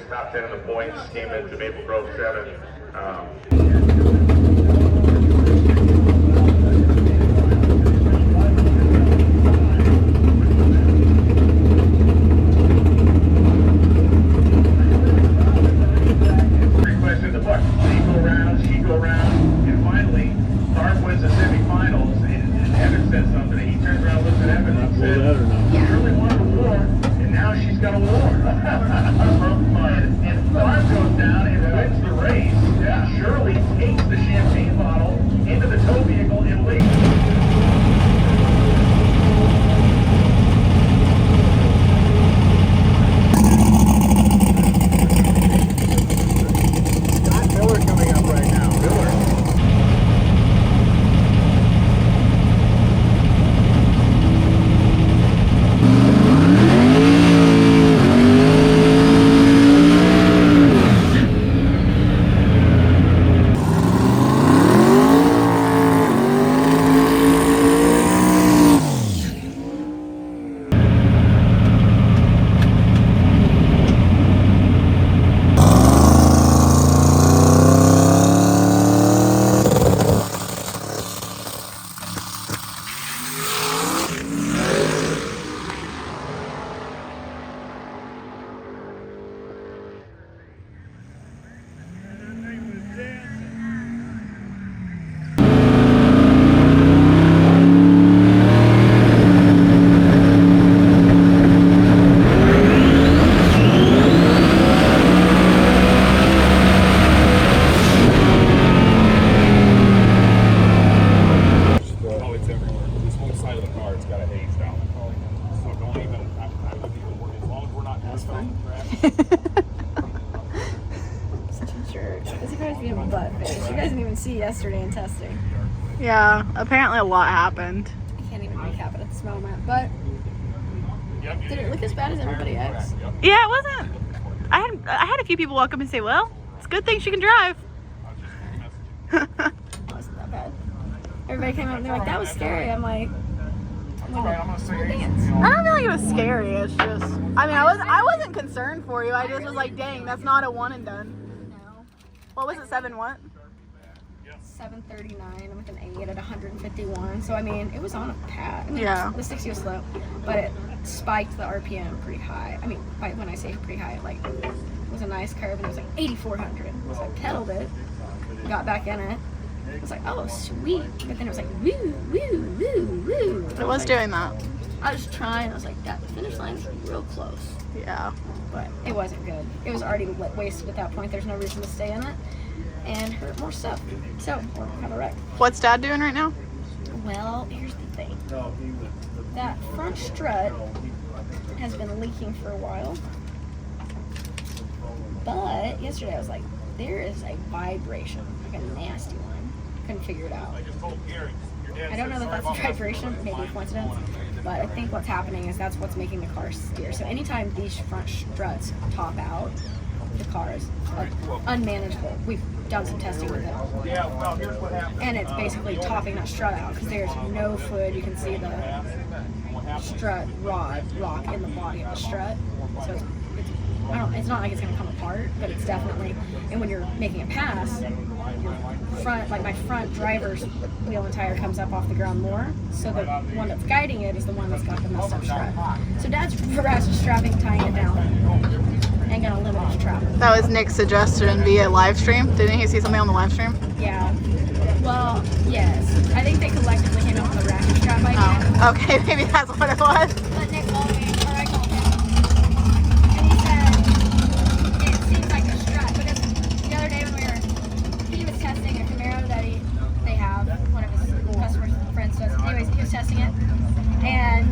finished top 10 in the points, came into Maple Grove 7. Requested the buck. She go around, and finally, Barb wins the semifinals, and Evan said something. He turns around, looks at Evan, and said, "Shirley wanted a war, and now she's got a war." and Barb goes down and wins the race. Yeah. Shirley takes the champagne bottle into the tow vehicle and leaves. Yesterday in testing. Yeah, apparently a lot happened. I can't even recap it at this moment, but did it look as bad as everybody else? Yeah, it wasn't. I had a few people walk up and say, "Well, it's a good thing she can drive." It wasn't that bad. Everybody came up and they're like, "That was scary." I'm like, I don't feel like it was scary. It's just, I mean, I wasn't concerned for you. I just was like, dang, that's not a one and done. no. What was it? 7 what? 739 with an 8 at 151. So I mean, it was on a pad. I mean, Yeah. The 60 was slow, but it spiked the RPM pretty high. I mean, when I say pretty high, like it was a nice curve and it was like 8,400. So I pedaled it, got back in it. It was like, oh sweet, but then it was like woo woo woo woo. It was doing that. I was trying. I was like, that finish line is real close. Yeah. But it wasn't good. It was already wasted at that point. There's no reason to stay in it and hurt more stuff. So we're gonna have a wreck. What's Dad doing right now? Well, here's the thing. That front strut has been leaking for a while. But yesterday I was like, there is a vibration, like a nasty one. Couldn't figure it out. I don't know that that's a vibration, maybe a coincidence, but I think what's happening is that's what's making the car steer. So anytime these front struts top out, the car is like unmanageable. We've done some testing with it. And it's basically topping that strut out because there's no fluid. You can see the strut rod lock in the body of the strut. So it's not like it's going to come apart, but it's definitely, and when you're making a pass, your front, like my front driver's wheel and tire comes up off the ground more, so the one that's guiding it is the one that's got the messed up strut. So Dad's strapping, tying it down, and gonna limit his travel. That was Nick's suggestion via live stream. Didn't he see something on the live stream? Yeah. Well, yes. I think they collectively came up with a ratchet strap idea. Oh, okay, maybe that's what it was. But Nick called me, or I called him, and he said it seems like a strut because the other day when he was testing a Camaro that they have, one of his customer friends does. Anyways, he was testing it, and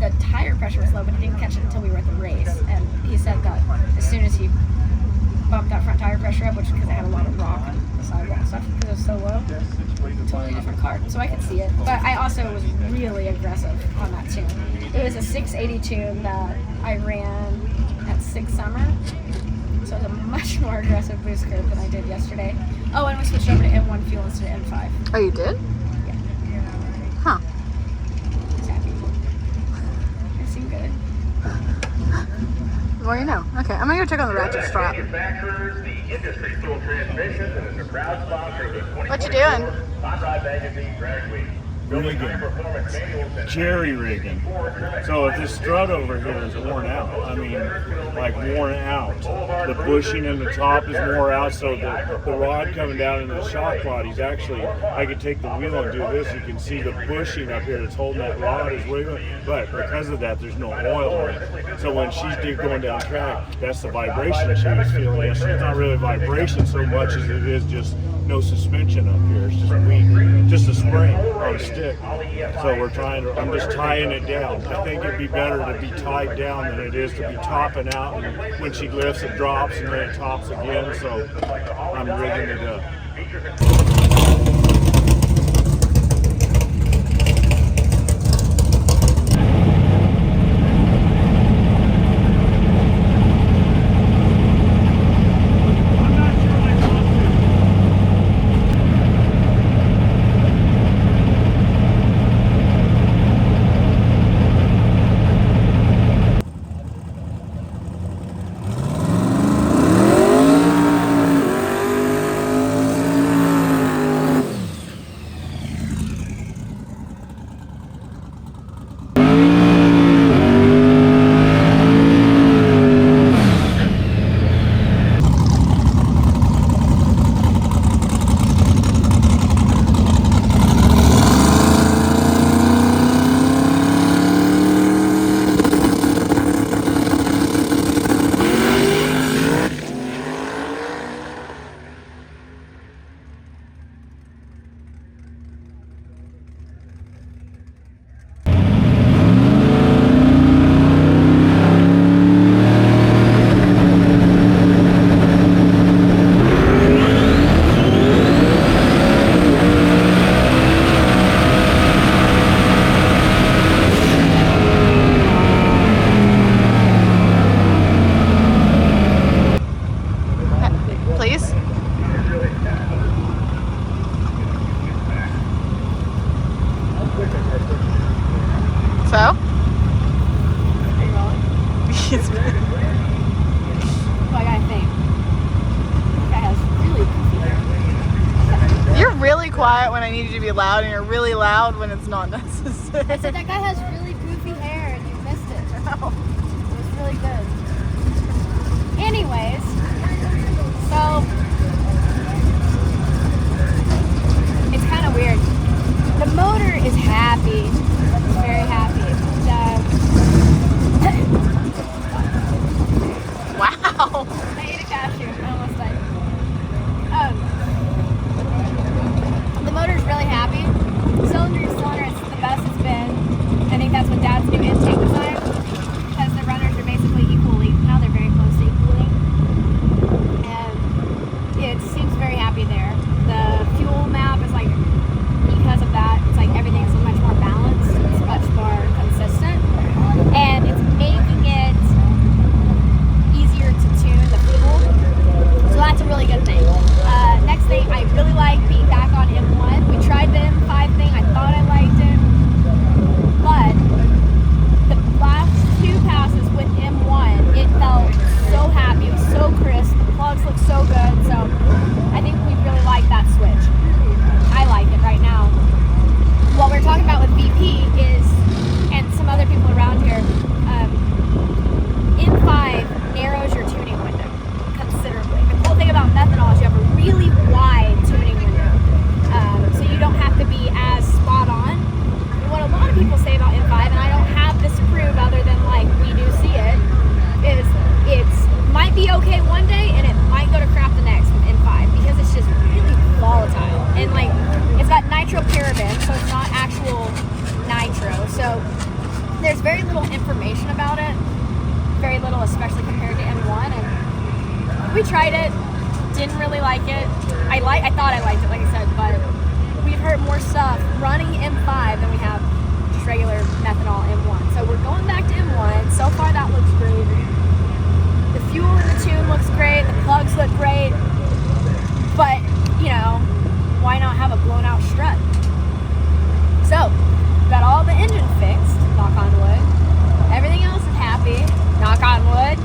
the tire pressure was low, but he didn't catch it until we were at the race. And he said that as soon as he bumped that front tire pressure up, which because it had a lot of rock on the sidewalk and stuff because it was so low, totally different car. So I could see it. But I also was really aggressive on that tune. It was a 680 tune that I ran at Sig Summer. So it was a much more aggressive boost curve than I did yesterday. Oh, and we switched over to M1 fuel instead of M5. Oh, you did? Yeah. Huh. I was happy. It seemed good. Well, you know. Okay, I'm gonna go check on the ratchet strap. Manufacturers, the industry fuel transmission, and is a proud sponsor of the 2024 What you doing? Hot Rod Magazine Drag Week. Rigging. Jerry rigging. So if this strut over here is worn out, I mean, like worn out, the bushing in the top is worn out, so the rod coming down into the shock body's actually, I could take the wheel and do this, you can see the bushing up here that's holding that rod is wiggling, but because of that, there's no oil in it. So when she's going down track, that's the vibration she was feeling yesterday. It's not really vibration so much as it is just no suspension up here. It's just weak, just a spring on a stick. So I'm just tying it down. I think it'd be better to be tied down than it is to be topping out, and when she lifts it drops and then it tops again, so I'm rigging it up. quiet when I need you to be loud, and you're really loud when it's not necessary. I said that guy has really goofy hair and you missed it. Oh. It was really good. Anyways, so it's kind of weird. The motor is happy. It's very happy. Wow. I ate a cashew. I almost died. The motor's really happy. Cylinder to cylinder, it's the best it's been. I think that's what Dad's new intake design, because the runners are basically equally. Now they're very close to equally. And it seems very happy there. The fuel map is like, because of that, it's like everything's much more balanced. It's much more consistent. And it's making it easier to tune the fuel. So that's a really good thing. Next thing, I really like being back on M1. We tried the M5 thing. I thought I liked it. But the last two passes with M1, it felt so happy. It was so crisp. The plugs look so good. So I think we really like that switch. I like it right now. What we're talking about with VP is, and some other people around here, M5 narrows your tuning window considerably. The cool thing about methanol is you have a really wide tuning window, so you don't have to be as spot on. And what a lot of people say about M5, and I don't have this to prove other than like we do see it, is it's might be okay one day and it might go to crap the next with M5 because it's just really volatile, and like it's got nitroparaben, so it's not actual nitro. So there's very little information about it, very little, especially compared to M1. And we tried it, didn't really like it. I thought I liked it, like I said, but we've heard more stuff running M5 than we have just regular methanol M1. So we're going back to M1. So far that looks great. The fuel in the tune looks great. The plugs look great. But, you know, why not have a blown out strut? So, got all the engine fixed, knock on wood. Everything else is happy, knock on wood.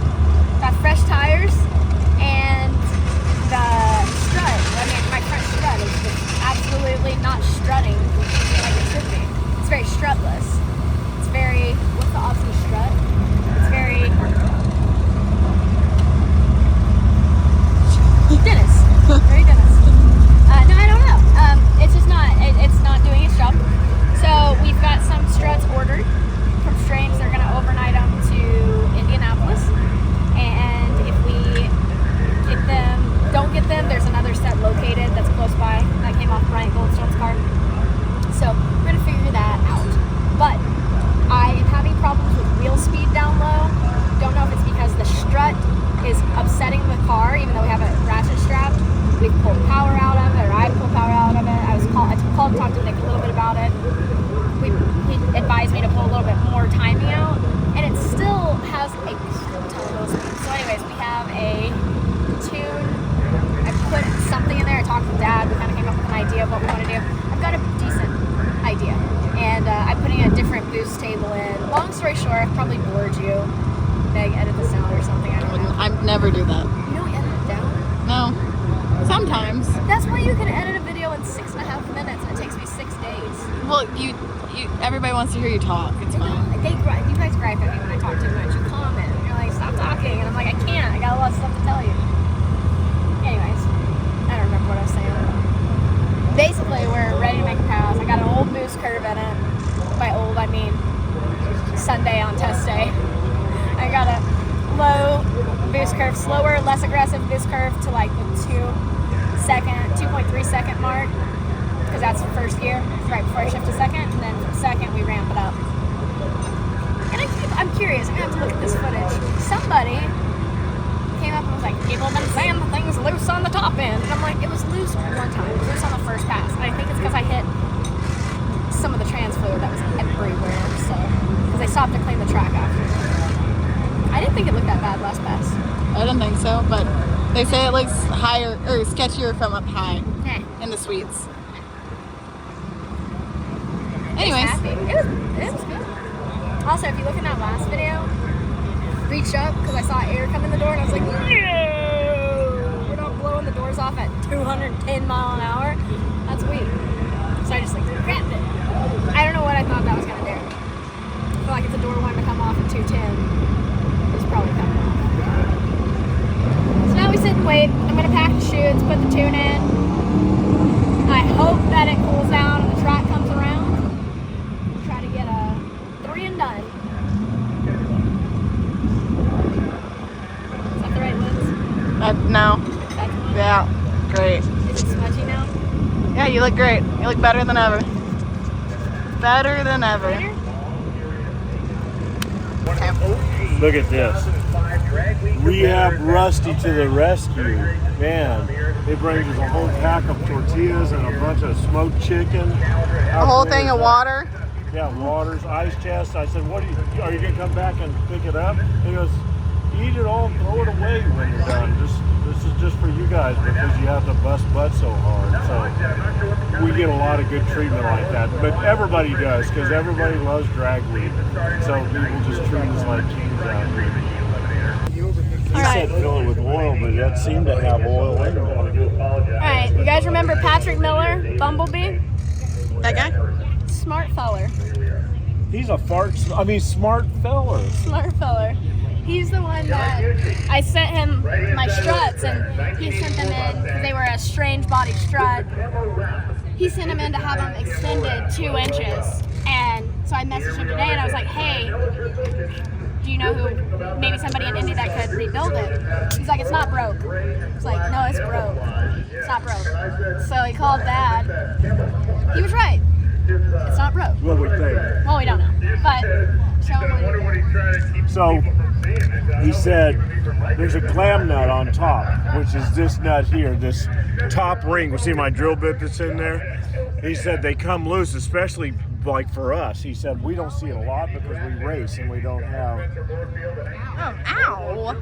is upsetting the car, even though we have it ratchet strapped. We pulled power out of it, or I pulled power out of it. I called and talked to Nick a little bit about it. He advised me to pull a little bit more timing out, and it still has a total speed. So anyways, we have a tune. I put something in there. I talked to Dad. We kind of came up with an idea of what we want to do. I've got a decent idea, and I'm putting a different boost table in. Long story short, I've probably bored you. Meg, edit this down or something. I don't know. I'd never do that. You don't edit it down? No. Sometimes. That's why you can edit a video in 6.5 minutes. It takes me 6 days. Well, everybody wants to hear you talk. It's fine. You guys gripe at me when I talk too much. You comment. You're like, stop talking. And I'm like, I can't. I got a lot of stuff to tell you. Anyways, I don't remember what I was saying. Basically, we're ready to make a pass. I got an old boost curve in it. By old, I mean Sunday on test day. I got a low boost curve, slower, less aggressive boost curve to like the 2.3 second mark, because that's the first gear, right before I shift to second, and then from second we ramp it up. And I'm curious, I'm gonna have to look at this footage. Somebody came up and was like, people have been saying the thing's loose on the top end, and I'm like, it was loose one time, it was loose on the first pass, and I think it's because I hit some of the trans fluid that was everywhere, so, because they stopped to clean the track after. I didn't think it looked that bad last pass. I don't think so, but they say it looks higher or sketchier from up high in the suites. Anyways, it was good. Also, if you look in that last video, reached up because I saw air come in the door and I was like, no, we're not blowing the doors off at 210 mile an hour. That's weak. So I just like grabbed it. I don't know what I thought that was gonna do. I feel like if the door wanted to come off at 210. Probably coming off. So now we sit and wait. I'm gonna pack the chutes, put the tune in. I hope that it cools down and the track comes around. Try to get a 3 and done. Is that the right lens? No. That's one? Yeah. Great. Is it smudgy now? Yeah, you look great. You look better than ever. Better than ever. Later? Look at this. Rehab Rusty to the rescue. Man, it brings us a whole pack of tortillas and a bunch of smoked chicken. A whole thing of water. Yeah, water's ice chest. I said, are you going to come back and pick it up? He goes, eat it all and throw it away when you're done. This is just for you guys because you have to bust butt so hard. So we get a lot of good treatment like that. But everybody does because everybody loves drag weed. So people just treat us like kings out here. He said fill it with oil, but that seemed to have oil in it. Alright, you guys remember Patrick Miller, Bumblebee? That guy? Smart feller. He's a smart feller. Smart feller. He's the one that I sent him my struts, and he sent them in because they were a strange body strut. He sent them in to have them extended 2 inches, and so I messaged him today, and I was like, hey, do you know who, maybe somebody in Indy that could rebuild it? He's like, it's not broke. It's like, no, it's broke. It's not broke. So he called Dad. He was right. It's not broke. What we think. Well, we don't know, but show him what he did. So he said there's a clam nut on top, which is this nut here, this top ring. See my drill bit that's in there? He said they come loose, especially like for us. He said we don't see it a lot because we race and we don't have. Oh, ow!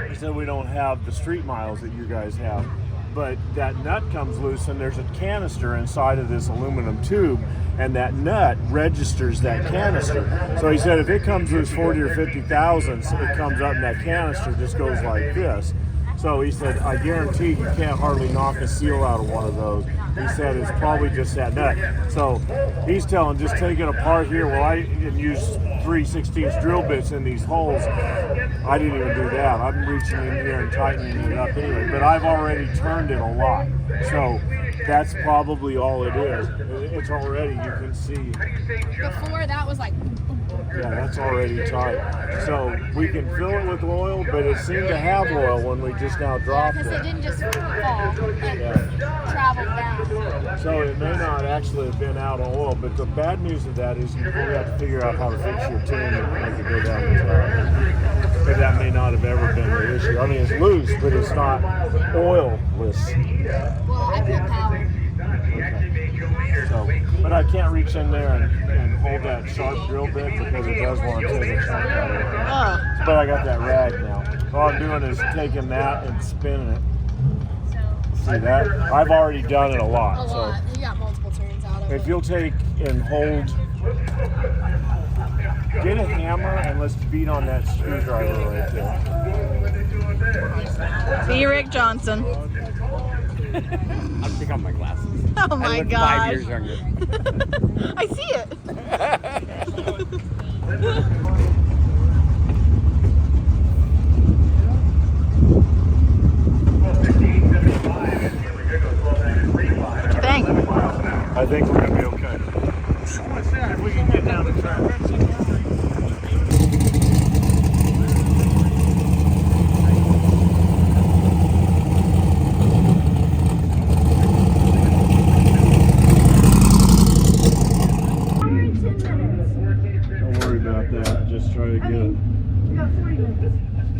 He said we don't have the street miles that you guys have. But that nut comes loose and there's a canister inside of this aluminum tube, and that nut registers that canister. So he said if it comes loose 40 or 50 thousandths, it comes up and that canister just goes like this. So he said, I guarantee you can't hardly knock a seal out of one of those. He said it's probably just that nut. So he's telling, just take it apart here. Well, I can use 3/16 drill bits in these holes. I didn't even do that. I'm reaching in here and tightening it up anyway. But I've already turned it a lot. So that's probably all it is. It's already, you can see. Before that was like. Yeah, that's already tight. So we can fill it with oil, but it seemed to have oil when we just now dropped Because it didn't just fall, it traveled down. So it may not actually have been out of oil, but the bad news of that is you probably have to figure out how to fix your tune and make it go down the track. but that may not have ever been the issue. I mean, it's loose, but it's not oilless. Well, I put power. So, but I can't reach in there and hold that sharp drill bit because it does want to take a chunk out of it. But I got that rag now. All I'm doing is taking that and spinning it. See that? I've already done it a lot. So You got multiple turns out of it. if you'll take and hold, get a hammer and let's beat on that screwdriver right there. Be Rick Johnson. I'm taking off my glasses. Oh my I look gosh. 5 years younger. I see it. Dang. I think we're gonna be okay. If we can get down the track. Don't worry about that. Just try to get it.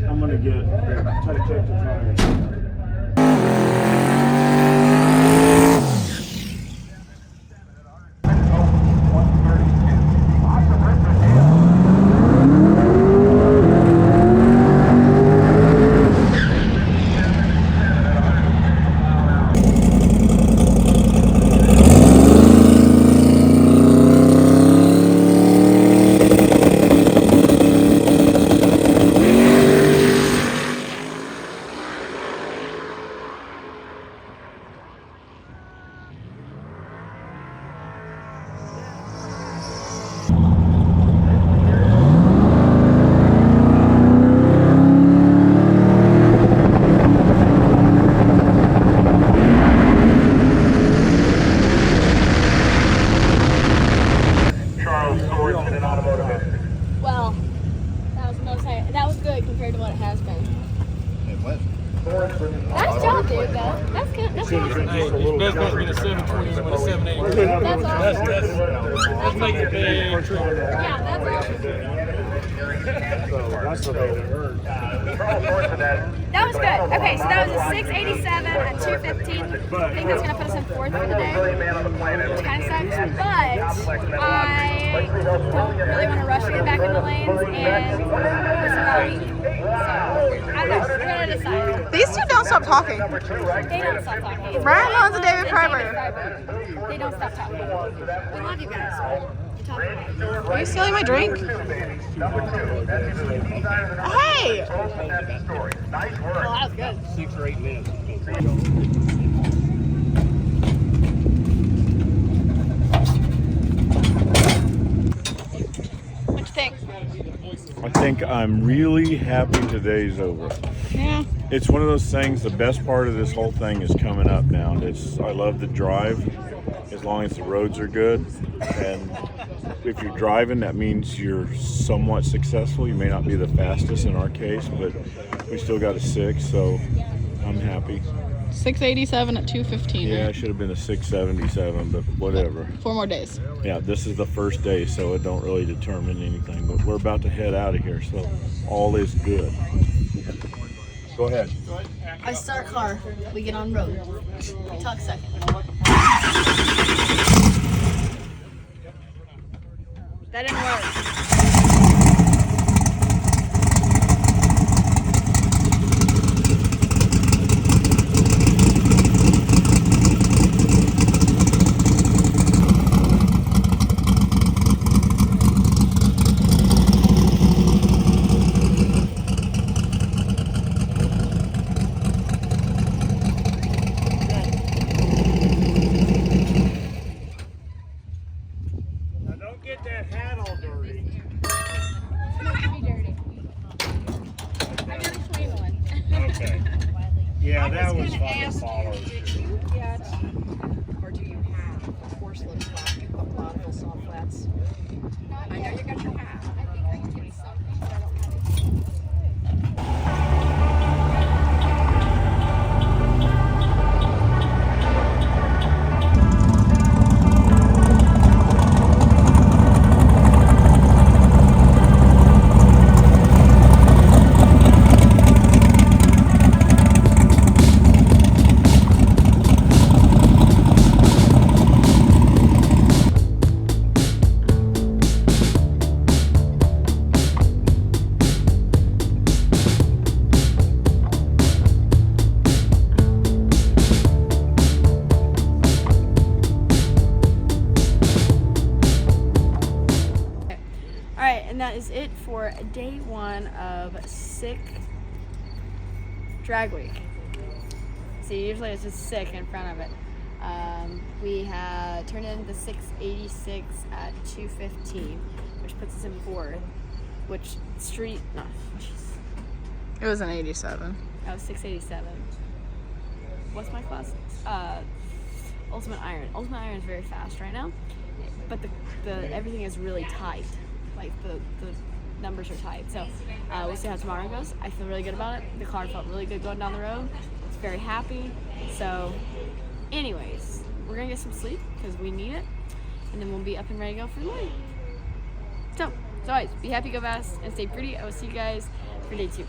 I'm gonna get check the tires. Well, that was good compared to what it has been. It was. Nice job, dude, though. That's good. That's awesome. Hey, it's best bet to be a 720 than a 780. That's awesome. Let's make it big. Yeah, that's awesome. So that's what they heard. That was good. Okay, so that was a 687 at 215. I think that's going to put us in fourth for the day, which kind of sucks. But I don't really want to rush to get back in the lanes and listen all week. So I don't know. We're going to decide. These two don't stop talking. They don't stop talking. Brian Loans and David Freiberg. They don't stop talking. We love you guys. You talk about it. Are you stealing my drink? Hey! Well, that was good. 6 or 8 minutes. What'd you think? I think I'm really happy today's over. Yeah. It's one of those things, the best part of this whole thing is coming up now. I love the drive as long as the roads are good. And if you're driving, that means you're somewhat successful. You may not be the fastest in our case, but we still got a 6, so I'm happy. 687 at 215. Yeah, it should have been a 677, but whatever. 4 more days. Yeah, this is the first day, so it don't really determine anything. But we're about to head out of here, so all is good. Go ahead. I start car. We get on road. Talk second. That didn't work. Yeah, that was fun to follow. Or do you have a horse looks like you put lateral soft flats? I know you got your hat. I think I can get something, but I don't have it. day 1 of sick drag week. See, usually it's just sick in front of it. We had turned in the 686 at 2:15, which puts us in 4th. Which street? No, jeez. It was an 87. That was 687. What's my class? Ultimate Iron. Ultimate Iron is very fast right now, but the everything is really tight. Like the numbers are tight. So we'll see how tomorrow goes. I feel really good about it. The car felt really good going down the road. It's very happy. So, anyways, we're gonna get some sleep because we need it, and then we'll be up and ready to go for the morning. So, as always, be happy, go fast, and stay pretty. I will see you guys for day 2.